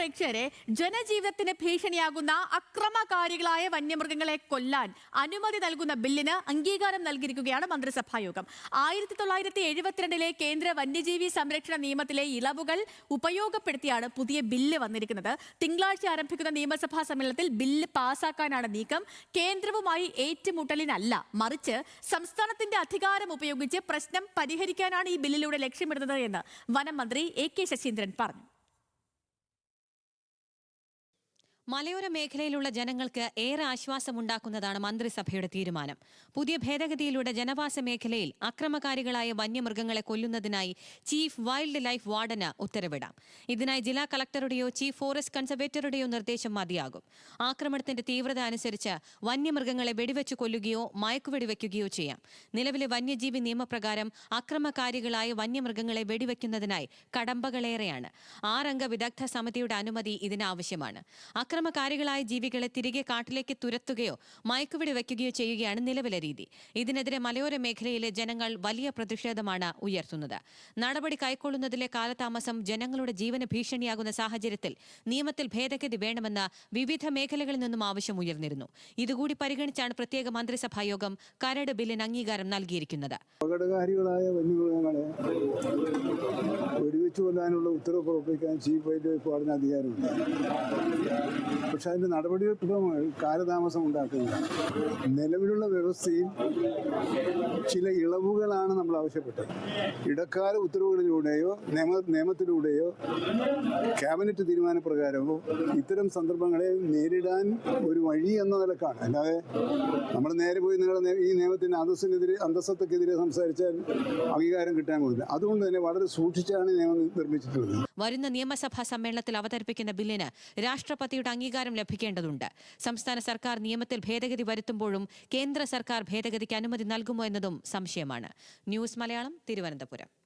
പ്രേക്ഷകരെ, ജനജീവിതത്തിന് ഭീഷണിയാകുന്ന അക്രമകാരികളായ വന്യമൃഗങ്ങളെ കൊല്ലാൻ അനുമതി നൽകുന്ന ബില്ലിന് അംഗീകാരം നൽകിയിരിക്കുകയാണ് മന്ത്രിസഭായോഗം. 1972 കേന്ദ്ര വന്യജീവി സംരക്ഷണ നിയമത്തിലെ ഇളവുകൾ ഉപയോഗപ്പെടുത്തിയാണ് പുതിയ ബില്ല് വന്നിരിക്കുന്നത്. തിങ്കളാഴ്ച ആരംഭിക്കുന്ന നിയമസഭാ സമ്മേളനത്തിൽ ബില്ല് പാസാക്കാനാണ് നീക്കം. കേന്ദ്രവുമായി ഏറ്റുമുട്ടലിനല്ല, മറിച്ച് സംസ്ഥാനത്തിന്റെ അധികാരം ഉപയോഗിച്ച് പ്രശ്നം പരിഹരിക്കാനാണ് ഈ ബില്ലിലൂടെ ലക്ഷ്യമിടുന്നത് എന്ന് വനം മന്ത്രി AK ശശീന്ദ്രൻ പറഞ്ഞു. മലയോര മേഖലയിലുള്ള ജനങ്ങൾക്ക് ഏറെ ആശ്വാസമുണ്ടാക്കുന്നതാണ് മന്ത്രിസഭയുടെ തീരുമാനം. പുതിയ ഭേദഗതിയിലൂടെ ജനവാസ മേഖലയിൽ അക്രമകാരികളായ വന്യമൃഗങ്ങളെ കൊല്ലുന്നതിനായി ചീഫ് വൈൽഡ് ലൈഫ് വാർഡന് ഉത്തരവിടാം. ഇതിനായി ജില്ലാ കളക്ടറുടെയോ ചീഫ് ഫോറസ്റ്റ് കൺസർവേറ്ററുടെയോ നിർദ്ദേശം മതിയാകും. ആക്രമണത്തിന്റെ തീവ്രത അനുസരിച്ച് വന്യമൃഗങ്ങളെ വെടിവെച്ചു കൊല്ലുകയോ മയക്കുവെടിവെക്കുകയോ ചെയ്യാം. നിലവിലെ വന്യജീവി നിയമപ്രകാരം അക്രമകാരികളായ വന്യമൃഗങ്ങളെ വെടിവെക്കുന്നതിനായി കടമ്പകളേറെയാണ്. 6 അംഗ വിദഗ്ധ സമിതിയുടെ അനുമതി ഇതിനാവശ്യമാണ്. അക്രമകാരികളായ ജീവികളെ തിരികെ കാട്ടിലേക്ക് തുരത്തുകയോ മയക്കുവെടി വയ്ക്കുകയോ ചെയ്യുകയാണ് നിലവിലെ രീതി. ഇതിനെതിരെ മലയോര മേഖലയിലെ ജനങ്ങൾ വലിയ പ്രതിഷേധമാണ് ഉയർത്തുന്നത്. നടപടി കൈക്കൊള്ളുന്നതിലെ കാലതാമസം ജനങ്ങളുടെ ജീവന് ഭീഷണിയാകുന്ന സാഹചര്യത്തിൽ നിയമത്തിൽ ഭേദഗതി വേണമെന്ന് വിവിധ മേഖലകളിൽ നിന്നും ആവശ്യം ഉയർന്നിരുന്നു. ഇതുകൂടി പരിഗണിച്ചാണ് പ്രത്യേക മന്ത്രിസഭാ യോഗം കരട് ബില്ലിന് അംഗീകാരം നൽകിയിരിക്കുന്നത്. അപകടകാരികളായ വന്യമൃഗങ്ങളെ വെടിവെച്ചു കൊല്ലാനുള്ള ഉത്തരവ് പുറപ്പെടുവിക്കാൻ ചീഫ് വൈൽഡ് ലൈഫ് വാർഡിന് അധികാരമുണ്ട്. പക്ഷെ അതിൻ്റെ നടപടികൾ കാലതാമസം ഉണ്ടാക്കുന്നില്ല. നിലവിലുള്ള വ്യവസ്ഥയിൽ ചില ഇളവുകളാണ് നമ്മൾ ആവശ്യപ്പെട്ടത്. ഇടക്കാല ഉത്തരവുകളിലൂടെയോ നിയമത്തിലൂടെയോ ക്യാബിനറ്റ് തീരുമാനപ്രകാരമോ ഇത്തരം സന്ദർഭങ്ങളെ നേരിടാൻ ഒരു വഴി എന്ന നിലക്കാണ്. അല്ലാതെ നമ്മൾ നേരെ പോയി നിങ്ങളുടെ ഈ നിയമത്തിൻ്റെ അന്തസ്സത്തക്കെതിരെ സംസാരിച്ചാൽ അംഗീകാരം കിട്ടാൻ കൊടുക്കില്ല. അതുകൊണ്ട് തന്നെ വളരെ സൂക്ഷിച്ചാണ് നിയമം നിർമ്മിച്ചിട്ടുള്ളത്. വരുന്ന നിയമസഭാ സമ്മേളനത്തിൽ അവതരിപ്പിക്കുന്ന ബില്ലിന് രാഷ്ട്രപതിയുടെ അംഗീകാരം ലഭിക്കേണ്ടതുണ്ട്. സംസ്ഥാന സർക്കാർ നിയമത്തിൽ ഭേദഗതി വരുത്തുമ്പോഴും കേന്ദ്ര സർക്കാർ ഭേദഗതിക്ക് അനുമതി നൽകുമോ എന്നതും സംശയമാണ്. ന്യൂസ് മലയാളം, തിരുവനന്തപുരം.